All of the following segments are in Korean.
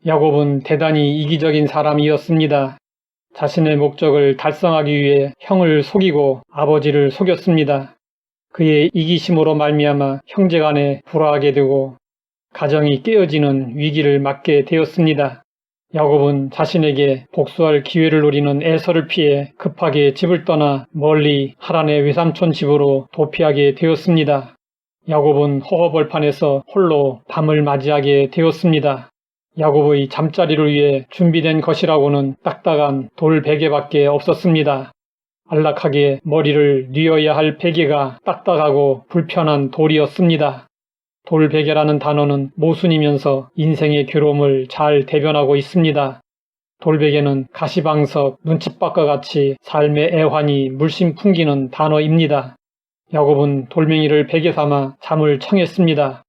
야곱은 대단히 이기적인 사람이었습니다. 자신의 목적을 달성하기 위해 형을 속이고 아버지를 속였습니다. 그의 이기심으로 말미암아 형제간에 불화하게 되고 가정이 깨어지는 위기를 맞게 되었습니다. 야곱은 자신에게 복수할 기회를 노리는 에서를 피해 급하게 집을 떠나 멀리 하란의 외삼촌 집으로 도피하게 되었습니다. 야곱은 허허벌판에서 홀로 밤을 맞이하게 되었습니다. 야곱의 잠자리를 위해 준비된 것이라고는 딱딱한 돌 베개밖에 없었습니다. 안락하게 머리를 뉘어야 할 베개가 딱딱하고 불편한 돌이었습니다. 돌베개라는 단어는 모순이면서 인생의 괴로움을 잘 대변하고 있습니다. 돌베개는 가시방석, 눈칫밥과 같이 삶의 애환이 물씬 풍기는 단어입니다. 야곱은 돌멩이를 베개 삼아 잠을 청했습니다.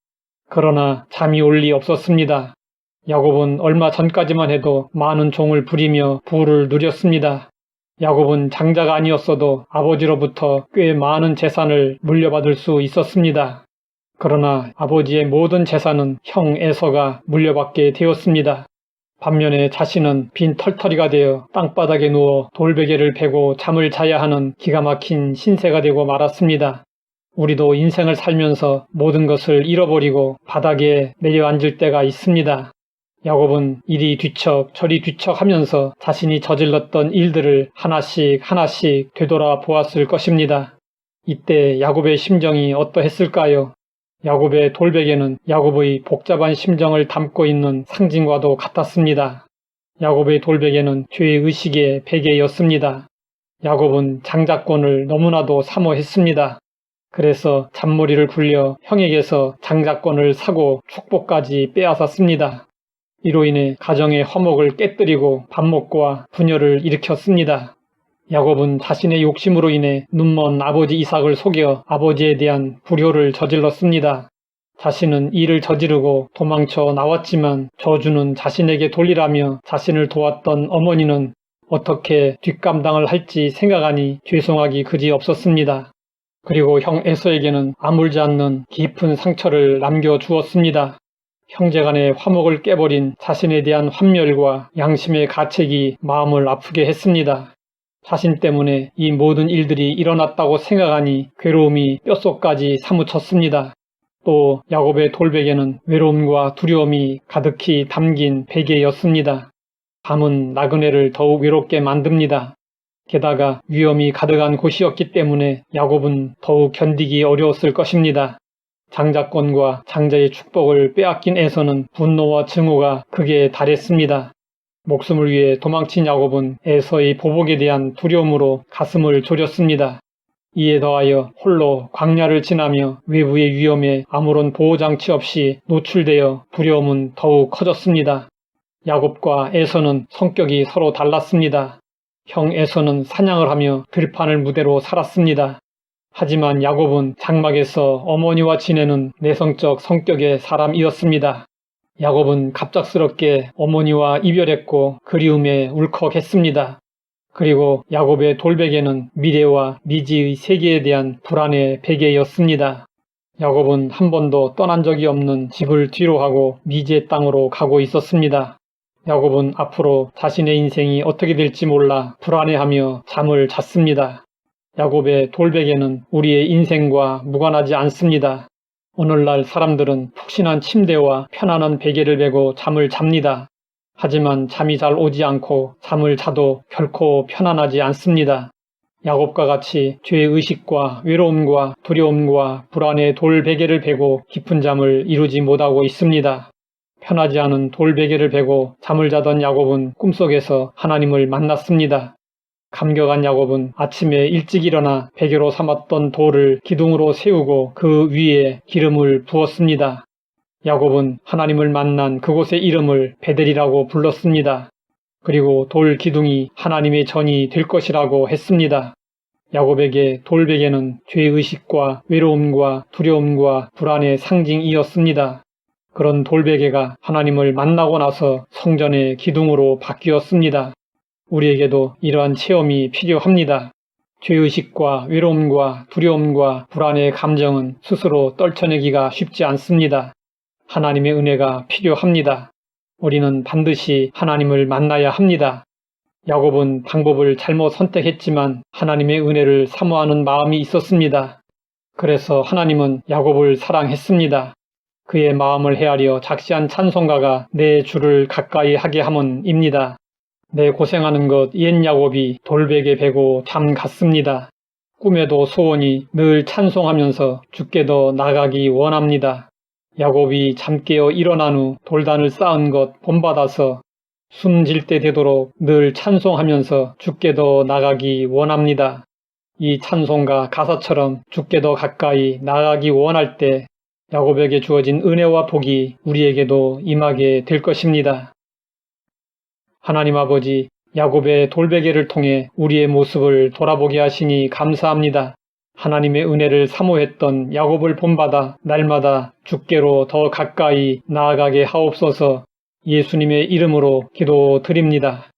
그러나 잠이 올 리 없었습니다. 야곱은 얼마 전까지만 해도 많은 종을 부리며 부를 누렸습니다. 야곱은 장자가 아니었어도 아버지로부터 꽤 많은 재산을 물려받을 수 있었습니다. 그러나 아버지의 모든 재산은 형 에서가 물려받게 되었습니다. 반면에 자신은 빈 털터리가 되어 땅바닥에 누워 돌베개를 베고 잠을 자야 하는 기가 막힌 신세가 되고 말았습니다. 우리도 인생을 살면서 모든 것을 잃어버리고 바닥에 내려앉을 때가 있습니다. 야곱은 이리 뒤척 저리 뒤척 하면서 자신이 저질렀던 일들을 하나씩 되돌아 보았을 것입니다. 이때 야곱의 심정이 어떠했을까요? 야곱의 돌베개는 야곱의 복잡한 심정을 담고 있는 상징과도 같았습니다. 야곱의 돌베개는 죄의식의 베개였습니다. 야곱은 장자권을 너무나도 사모했습니다. 그래서 잔머리를 굴려 형에게서 장자권을 사고 축복까지 빼앗았습니다. 이로 인해 가정의 화목을 깨뜨리고 반목과 분열을 일으켰습니다. 야곱은 자신의 욕심으로 인해 눈먼 아버지 이삭을 속여 아버지에 대한 불효를 저질렀습니다. 자신은 이를 저지르고 도망쳐 나왔지만 저주는 자신에게 돌리라며 자신을 도왔던 어머니는 어떻게 뒷감당을 할지 생각하니 죄송하기 그지 없었습니다. 그리고 형 에서에게는 아물지 않는 깊은 상처를 남겨주었습니다. 형제간의 화목을 깨버린 자신에 대한 환멸과 양심의 가책이 마음을 아프게 했습니다. 자신 때문에 이 모든 일들이 일어났다고 생각하니 괴로움이 뼛속까지 사무쳤습니다. 또 야곱의 돌베개는 외로움과 두려움이 가득히 담긴 베개였습니다. 밤은 나그네를 더욱 외롭게 만듭니다. 게다가 위험이 가득한 곳이었기 때문에 야곱은 더욱 견디기 어려웠을 것입니다. 장자권과 장자의 축복을 빼앗긴 에서는 분노와 증오가 극에 달했습니다. 목숨을 위해 도망친 야곱은 에서의 보복에 대한 두려움으로 가슴을 졸였습니다. 이에 더하여 홀로 광야를 지나며 외부의 위험에 아무런 보호장치 없이 노출되어 두려움은 더욱 커졌습니다. 야곱과 에서는 성격이 서로 달랐습니다. 형 에서는 사냥을 하며 들판을 무대로 살았습니다. 하지만 야곱은 장막에서 어머니와 지내는 내성적 성격의 사람이었습니다. 야곱은 갑작스럽게 어머니와 이별했고 그리움에 울컥했습니다. 그리고 야곱의 돌베개는 미래와 미지의 세계에 대한 불안의 베개였습니다. 야곱은 한 번도 떠난 적이 없는 집을 뒤로하고 미지의 땅으로 가고 있었습니다. 야곱은 앞으로 자신의 인생이 어떻게 될지 몰라 불안해하며 잠을 잤습니다. 야곱의 돌베개는 우리의 인생과 무관하지 않습니다. 오늘날 사람들은 푹신한 침대와 편안한 베개를 베고 잠을 잡니다. 하지만 잠이 잘 오지 않고 잠을 자도 결코 편안하지 않습니다. 야곱과 같이 죄의식과 외로움과 두려움과 불안의 돌베개를 베고 깊은 잠을 이루지 못하고 있습니다. 편하지 않은 돌베개를 베고 잠을 자던 야곱은 꿈속에서 하나님을 만났습니다. 감격한 야곱은 아침에 일찍 일어나 베개로 삼았던 돌을 기둥으로 세우고 그 위에 기름을 부었습니다. 야곱은 하나님을 만난 그곳의 이름을 베델이라고 불렀습니다. 그리고 돌 기둥이 하나님의 전이 될 것이라고 했습니다. 야곱에게 돌베개는 죄의식과 외로움과 두려움과 불안의 상징이었습니다. 그런 돌베개가 하나님을 만나고 나서 성전의 기둥으로 바뀌었습니다. 우리에게도 이러한 체험이 필요합니다. 죄의식과 외로움과 두려움과 불안의 감정은 스스로 떨쳐내기가 쉽지 않습니다. 하나님의 은혜가 필요합니다. 우리는 반드시 하나님을 만나야 합니다. 야곱은 방법을 잘못 선택했지만 하나님의 은혜를 사모하는 마음이 있었습니다. 그래서 하나님은 야곱을 사랑했습니다. 그의 마음을 헤아려 작시한 찬송가가 내 주를 가까이 하게 함은입니다. 내 고생하는 것 옛 야곱이 돌베개 베고 잠 갔습니다. 꿈에도 소원이 늘 찬송하면서 주께 더 나가기 원합니다. 야곱이 잠 깨어 일어난 후 돌단을 쌓은 것 본받아서 숨질 때 되도록 늘 찬송하면서 주께 더 나가기 원합니다. 이 찬송가 가사처럼 주께 더 가까이 나가기 원할 때 야곱에게 주어진 은혜와 복이 우리에게도 임하게 될 것입니다. 하나님 아버지, 야곱의 돌베개를 통해 우리의 모습을 돌아보게 하시니 감사합니다. 하나님의 은혜를 사모했던 야곱을 본받아 날마다 주께로 더 가까이 나아가게 하옵소서. 예수님의 이름으로 기도드립니다.